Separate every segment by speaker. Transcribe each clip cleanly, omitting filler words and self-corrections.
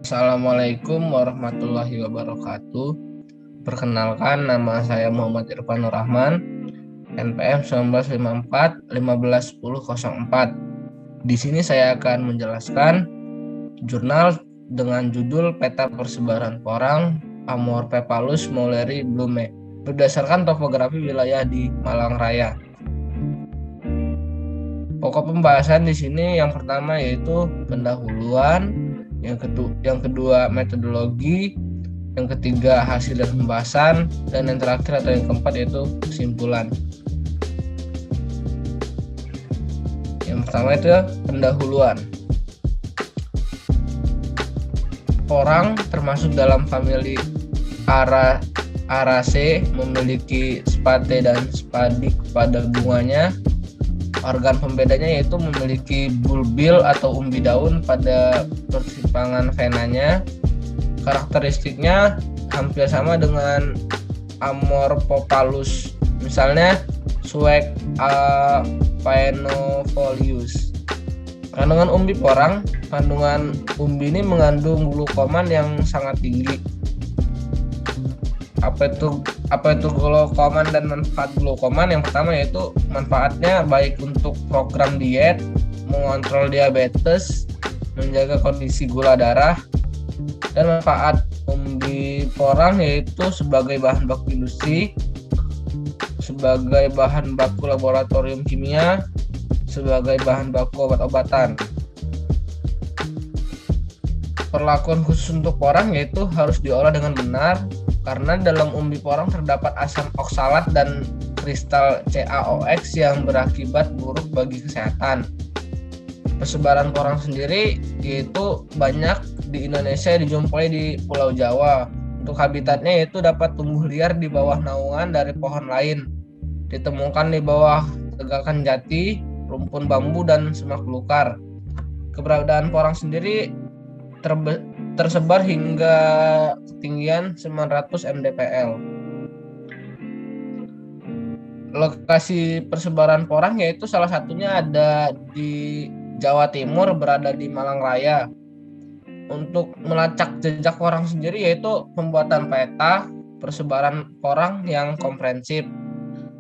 Speaker 1: Assalamualaikum warahmatullahi wabarakatuh. Perkenalkan, nama saya Muhammad Irfanur Rahman, NPM 1954 151004. Di sini saya akan menjelaskan jurnal dengan judul Peta Persebaran Porang Amorpepalus mouleri Blume berdasarkan topografi wilayah di Malang Raya. Pokok pembahasan di sini yang pertama yaitu pendahuluan, yang kedua metodologi, yang ketiga hasil dan pembahasan, dan yang terakhir atau yang keempat yaitu kesimpulan. Yang pertama itu pendahuluan. Porang termasuk dalam famili Araceae, memiliki spate dan spadik pada bunganya. Organ pembedanya yaitu memiliki bulbil atau umbi daun pada persimpangan venanya. Karakteristiknya hampir sama dengan Amorphophallus, misalnya Suec phainofolius. Kandungan umbi porang, kandungan umbi ini mengandung glukoman yang sangat tinggi. Apa itu glukoman dan manfaat glukoman? Yang pertama yaitu manfaatnya baik untuk program diet, mengontrol diabetes, menjaga kondisi gula darah, dan manfaat umbi porang yaitu sebagai bahan baku industri, sebagai bahan baku laboratorium kimia, sebagai bahan baku obat-obatan. Perlakuan khusus untuk porang yaitu harus diolah dengan benar, karena dalam umbi porang terdapat asam oksalat dan kristal CaOX yang berakibat buruk bagi kesehatan. Persebaran porang sendiri yaitu banyak di Indonesia, dijumpai di Pulau Jawa. Untuk habitatnya yaitu dapat tumbuh liar di bawah naungan dari pohon lain, ditemukan di bawah tegakan jati, rumpun bambu, dan semak belukar. Keberadaan porang sendiri tersebar hingga ketinggian 900 mdpl. Lokasi persebaran porang yaitu salah satunya ada di Jawa Timur, berada di Malang Raya. Untuk melacak jejak porang sendiri yaitu pembuatan peta persebaran porang yang komprehensif.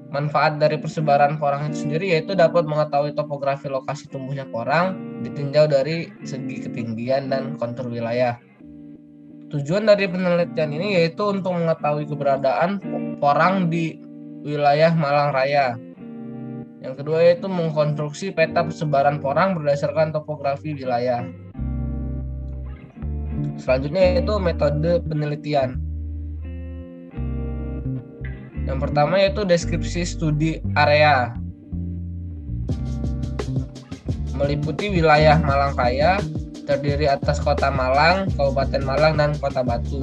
Speaker 1: Manfaat dari persebaran porang itu sendiri yaitu dapat mengetahui topografi lokasi tumbuhnya porang ditinjau dari segi ketinggian dan kontur wilayah. Tujuan dari penelitian ini yaitu untuk mengetahui keberadaan porang di wilayah Malang Raya. Yang kedua yaitu mengkonstruksi peta persebaran porang berdasarkan topografi wilayah. Selanjutnya yaitu metode penelitian. Yang pertama yaitu deskripsi studi area, meliputi wilayah Malang Raya, terdiri atas Kota Malang, Kabupaten Malang, dan Kota Batu.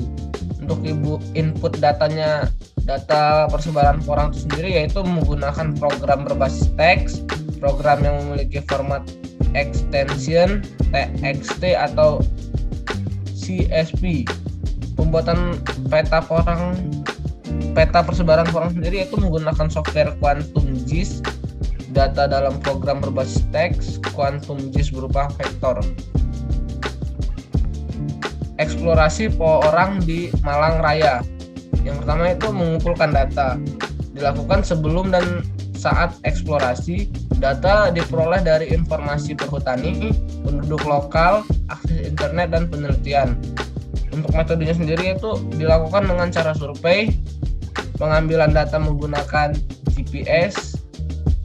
Speaker 1: Untuk input data persebaran porang itu sendiri yaitu menggunakan program berbasis teks, program yang memiliki format extension TXT atau CSV. Pembuatan peta persebaran porang sendiri yaitu menggunakan software QuantumGIS, data dalam program berbasis teks, QuantumGIS berupa vektor. Eksplorasi porang di Malang Raya. Yang pertama itu mengumpulkan data. Dilakukan sebelum dan saat eksplorasi. Data diperoleh dari informasi perhutani, penduduk lokal, akses internet, dan penelitian. Untuk metodenya sendiri itu dilakukan dengan cara survei, pengambilan data menggunakan GPS.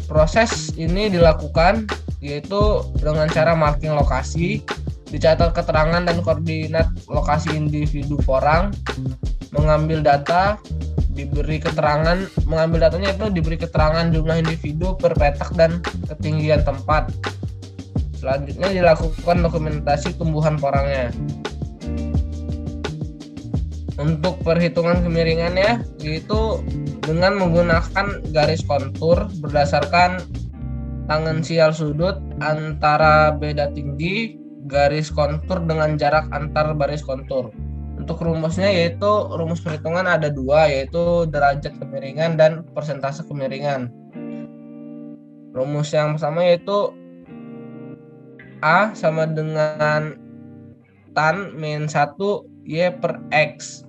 Speaker 1: Proses ini dilakukan yaitu dengan cara marking lokasi, dicatat keterangan dan koordinat lokasi individu porang, mengambil datanya itu diberi keterangan jumlah individu per petak dan ketinggian tempat. Selanjutnya dilakukan dokumentasi tumbuhan porangnya. Untuk perhitungan kemiringannya yaitu dengan menggunakan garis kontur berdasarkan tangensial sudut antara beda tinggi garis kontur dengan jarak antar baris kontur. Untuk rumusnya yaitu rumus perhitungan ada dua, yaitu derajat kemiringan dan persentase kemiringan. Rumus yang pertama yaitu A sama dengan tan min 1 Y per X.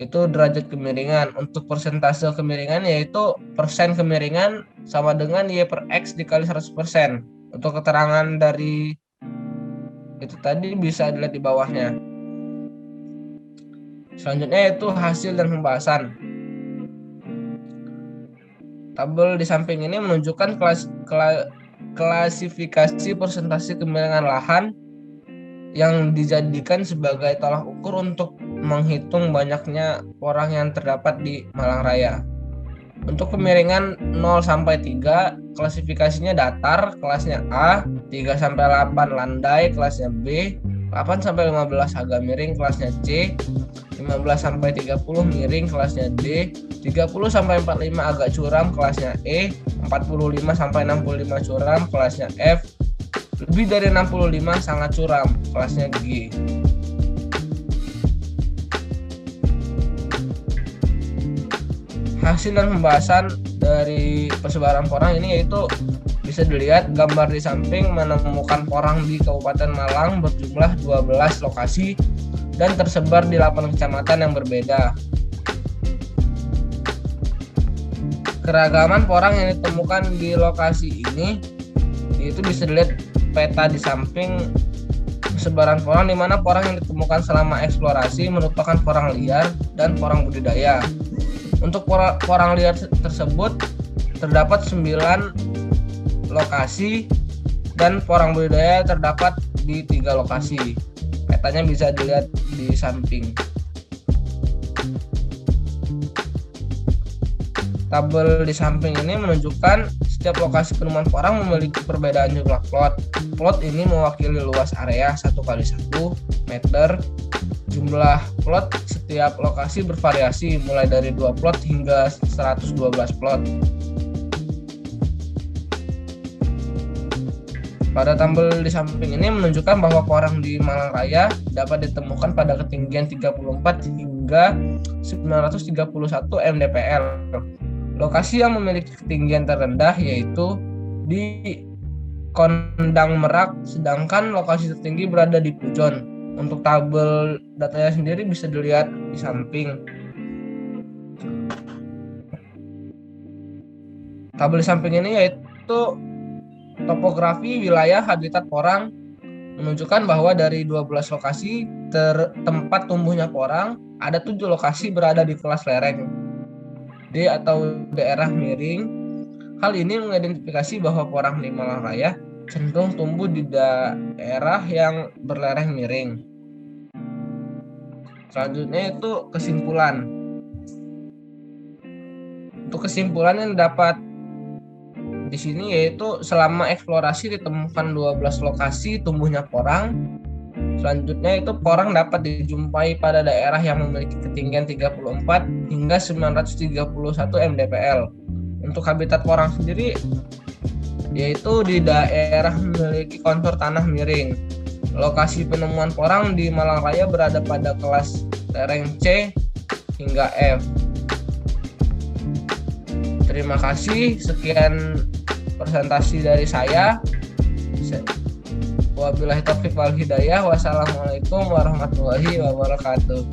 Speaker 1: Itu derajat kemiringan. Untuk persentase kemiringan yaitu persen kemiringan sama dengan Y per X dikali 100%. Untuk keterangan dari itu tadi bisa dilihat di bawahnya. Selanjutnya itu hasil dan pembahasan. Tabel di samping ini menunjukkan klasifikasi persentase kemiringan lahan yang dijadikan sebagai tolak ukur untuk menghitung banyaknya orang yang terdapat di Malang Raya. Untuk kemiringan 0 sampai 3, klasifikasinya datar, kelasnya A, 3 sampai 8 landai, kelasnya B, 8 sampai 15 agak miring, kelasnya C, 15 sampai 30 miring, kelasnya D, 30 sampai 45 agak curam, kelasnya E, 45 sampai 65 curam, kelasnya F, lebih dari 65 sangat curam, kelasnya G. Hasil dan pembahasan dari persebaran porang ini yaitu bisa dilihat gambar di samping menemukan porang di Kabupaten Malang berjumlah 12 lokasi dan tersebar di 8 kecamatan yang berbeda. Keragaman porang yang ditemukan di lokasi ini itu bisa dilihat peta di samping persebaran porang, di mana porang yang ditemukan selama eksplorasi merupakan porang liar dan porang budidaya. Untuk porang liar tersebut terdapat 9 lokasi dan porang budidaya terdapat di 3 lokasi. Petanya bisa dilihat di samping. Tabel di samping ini menunjukkan setiap lokasi penemuan porang memiliki perbedaan jumlah plot. Plot ini mewakili luas area 1x1 meter. Jumlah plot setiap lokasi bervariasi mulai dari 2 plot hingga 112 plot. Pada tabel di samping ini menunjukkan bahwa porang di Malang Raya dapat ditemukan pada ketinggian 34 hingga 931 mdpl. Lokasi yang memiliki ketinggian terendah yaitu di Kondang Merak, sedangkan lokasi tertinggi berada di Pujon. Untuk tabel datanya sendiri bisa dilihat di samping. Tabel di samping ini yaitu topografi wilayah habitat porang, menunjukkan bahwa dari 12 lokasi tempat tumbuhnya porang, ada 7 lokasi berada di kelas lereng D atau daerah miring. Hal ini mengidentifikasi bahwa porang di Malang Raya cenderung tumbuh di daerah yang berlereng miring. Selanjutnya itu kesimpulan. Untuk kesimpulan yang dapat di sini yaitu selama eksplorasi ditemukan 12 lokasi tumbuhnya porang. Selanjutnya itu porang dapat dijumpai pada daerah yang memiliki ketinggian 34 hingga 931 mdpl. Untuk habitat porang sendiri yaitu di daerah memiliki kontur tanah miring. Lokasi penemuan porang di Malang Raya berada pada kelas lereng C hingga F. Terima kasih, sekian presentasi dari saya. Wabillahi taufiq wal hidayah. Wassalamualaikum warahmatullahi wabarakatuh.